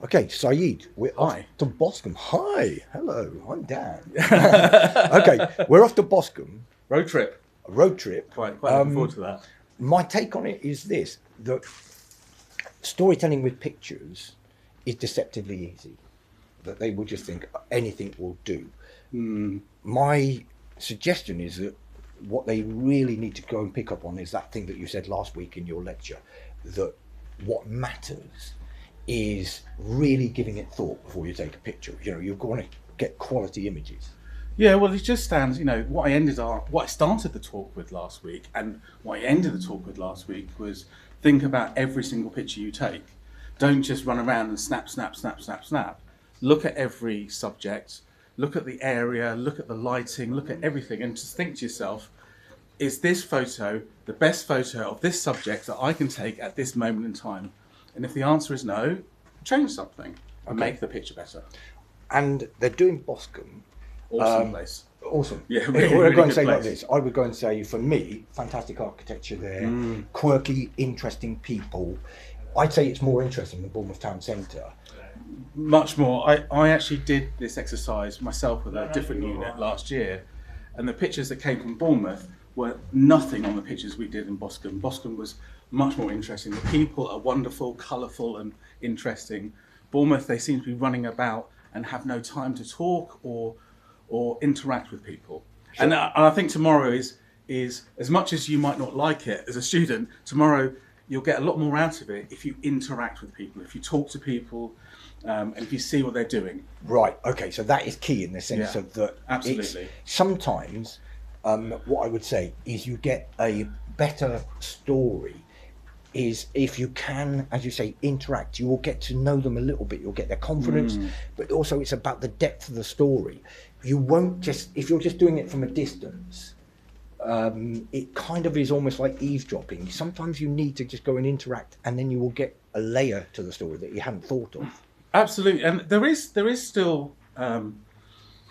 Okay, Saeed, we're off Hi. to Boscombe. Hi, hello, I'm Dan. Okay, we're off to Boscombe, Road trip. a road trip. Quite looking forward to that. My take on it is this, that storytelling with pictures is deceptively easy, that they will just think anything will do. My suggestion is that what they really need to go and pick up on is that thing that you said last week in your lecture, that what matters is really giving it thought before you take a picture. You know, you're going to get quality images. Yeah, well, it just stands. What I started the talk with last week, and what I ended the talk with last week was think about every single picture you take. Don't just run around and snap, snap, snap, snap, snap. Look at every subject. Look at the area. Look at the lighting. Look at everything, and just think to yourself: is this photo the best photo of this subject that I can take at this moment in time? And if the answer is no, change something and make the picture better. And they're doing Boscombe. Awesome place. Awesome. Yeah, If really, we're really going to good say like place. this, I would go and say, for me, fantastic architecture there, quirky, interesting people. I'd say it's more interesting than Bournemouth Town Centre. Much more. I actually did this exercise myself with a different unit last year, and the pictures that came from Bournemouth were nothing on the pictures we did in Boscombe. Boscombe was much more interesting. The people are wonderful, colourful and interesting. Bournemouth, they seem to be running about and have no time to talk or interact with people. Sure. And I think tomorrow is as much as you might not like it as a student, tomorrow you'll get a lot more out of it if you interact with people, if you talk to people, and if you see what they're doing. Right, okay, so that is key in the sense Yeah, of that. absolutely. Sometimes, what I would say is you get a better story is if you can, as you say, interact. You will get to know them a little bit, you'll get their confidence, but also it's about the depth of the story. You won't just, if you're just doing it from a distance, it kind of is almost like eavesdropping. Sometimes you need to just go and interact, and then you will get a layer to the story that you hadn't thought of. Absolutely, and there is still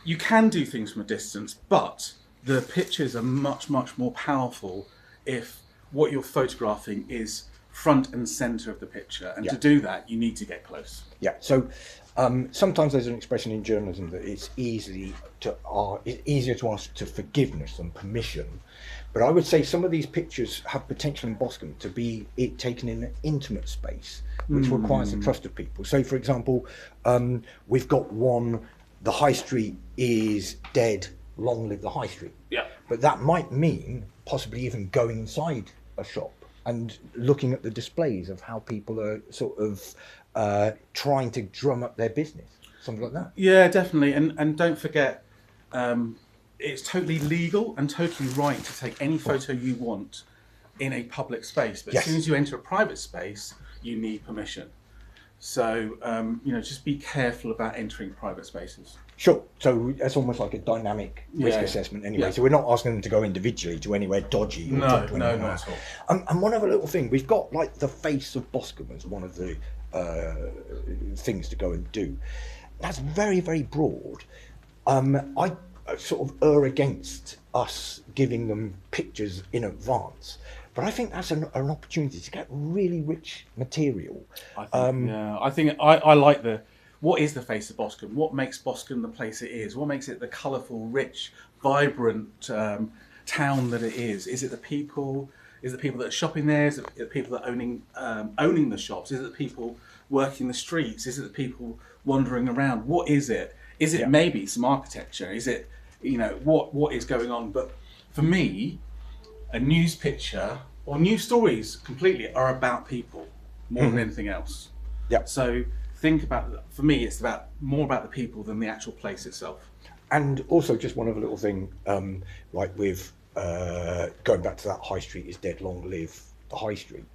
you can do things from a distance, but the pictures are much more powerful if what you're photographing is front and center of the picture, and to do that you need to get close. Yeah, so sometimes there's an expression in journalism that it's easier to ask to forgiveness than permission. But I would say some of these pictures have potential in Boscombe to be taken in an intimate space, which requires the trust of people. So, for example, we've got one, the high street is dead, long live the high street. Yeah. But that might mean possibly even going inside a shop and looking at the displays of how people are sort of trying to drum up their business, something like that. Yeah, definitely, and don't forget, it's totally legal and totally right to take any photo you want in a public space. But Yes. as soon as you enter a private space, you need permission. So just be careful about entering private spaces. Sure. So that's almost like a dynamic risk Yeah. assessment anyway. Yeah. So we're not asking them to go individually to anywhere dodgy. Or No, talk to no, anyone. not at all. And one other little thing, we've got like the face of Boscombe as one of the things to go and do. That's very, very broad. I sort of err against us giving them pictures in advance. But I think that's an opportunity to get really rich material. I think I like what is the face of Boscombe? What makes Boscombe the place it is? What makes it the colourful, rich, vibrant town that it is? Is it the people? Is it the people that are shopping there? Is it the people that are owning the shops? Is it the people working the streets? Is it the people wandering around? What is it? Is it maybe some architecture? Is it, what is going on? But for me, a news picture or news stories completely are about people more than anything else. Yeah. So think about, for me, it's more about the people than the actual place itself. And also, just one other little thing, like with going back to that high street is dead, long live the high street.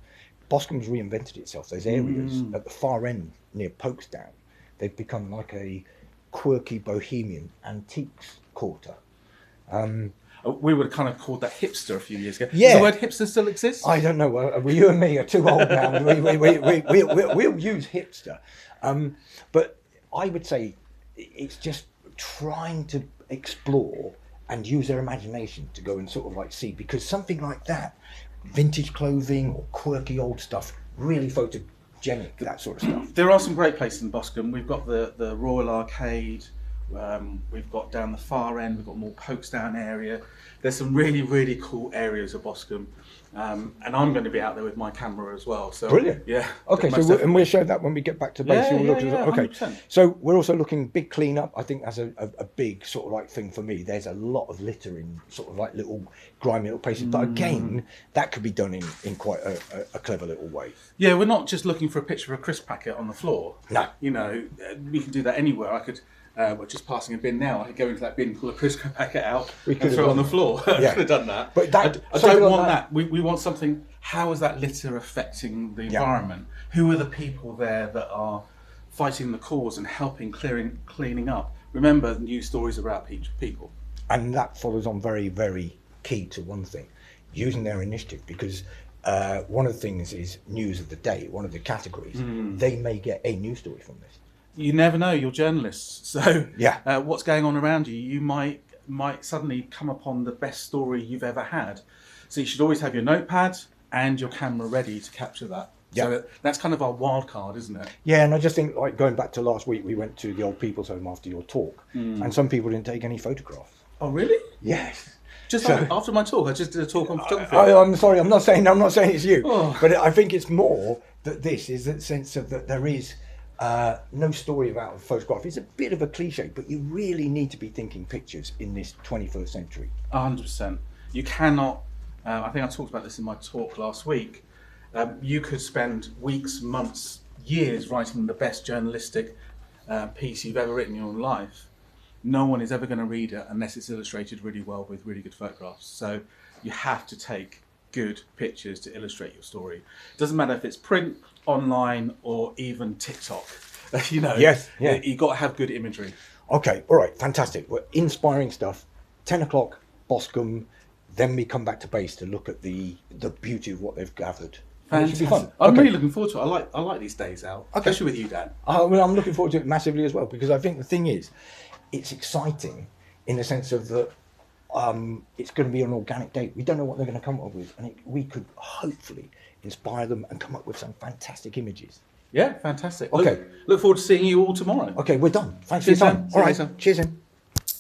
Boscombe's reinvented itself. Those areas at the far end near Folkestone, they've become like a quirky bohemian antiques quarter. We would have kind of called that hipster a few years ago. Yeah. Does the word hipster still exist? I don't know. Well, you and me are too old now. We'll use hipster. But I would say it's just trying to explore and use their imagination to go and sort of like see, because something like that, vintage clothing or quirky old stuff, really photogenic, that sort of stuff. There are some great places in Boscombe. We've got the Royal Arcade. We've got down the far end. We've got more Folkestone area. There's some really, really cool areas of Boscombe. And I'm going to be out there with my camera as well. So Brilliant. Yeah. Okay, so and we'll show that when we get back to base. Yeah, We'll look yeah, at okay. 100%. So we're also looking big cleanup. I think that's a big sort of like thing for me. There's a lot of litter in sort of like little grimy little places. But again, that could be done in quite a clever little way. Yeah, we're not just looking for a picture of a crisp packet on the floor. No. You know, we can do that anywhere. I could. We're just passing a bin now. I could go into that bin, pull a crisp packet out, and throw it on the floor. Yeah. I could have done that. But that, I don't want that. We want something. How is that litter affecting the environment? Who are the people there that are fighting the cause and helping cleaning up? Remember, news stories are about people. And that follows on very, very key to one thing, using their initiative, because one of the things is news of the day, one of the categories. They may get a news story from this. You never know. You're journalists, so Yeah. what's going on around you? You might suddenly come upon the best story you've ever had. So you should always have your notepad and your camera ready to capture that. Yeah. So that's kind of our wild card, isn't it? Yeah, and I just think, like, going back to last week, we went to the old people's home after your talk, and some people didn't take any photographs. Oh, really? Yes. Just So- after my talk, I just did a talk on photography. I'm sorry, I'm not saying it's you, Oh. but I think it's more that this is that sense of that there is no story about a photograph. It's a bit of a cliche, but you really need to be thinking pictures in this 21st century. 100%. You cannot. I think I talked about this in my talk last week. You could spend weeks, months, years writing the best journalistic piece you've ever written in your life. No one is ever going to read it unless it's illustrated really well with really good photographs. So you have to take good pictures to illustrate your story. It doesn't matter if it's print, online, or even TikTok. You know, Yes, yeah. You've got to have good imagery. Okay, all right, fantastic. Well, inspiring stuff. 10 o'clock, Boscombe. Then we come back to base to look at the beauty of what they've gathered. And it should be fun. I'm Okay. really looking forward to it. I like these days out, Okay. especially with you, Dan. Well, I'm looking forward to it massively as well, because I think the thing is, it's exciting in the sense of that it's going to be an organic date. We don't know what they're going to come up with, and we could hopefully inspire them and come up with some fantastic images. Yeah, fantastic. Okay. Look forward to seeing you all tomorrow. Okay, we're done. Thanks Cheers, for your time. Dan. See All you right, later. cheers then.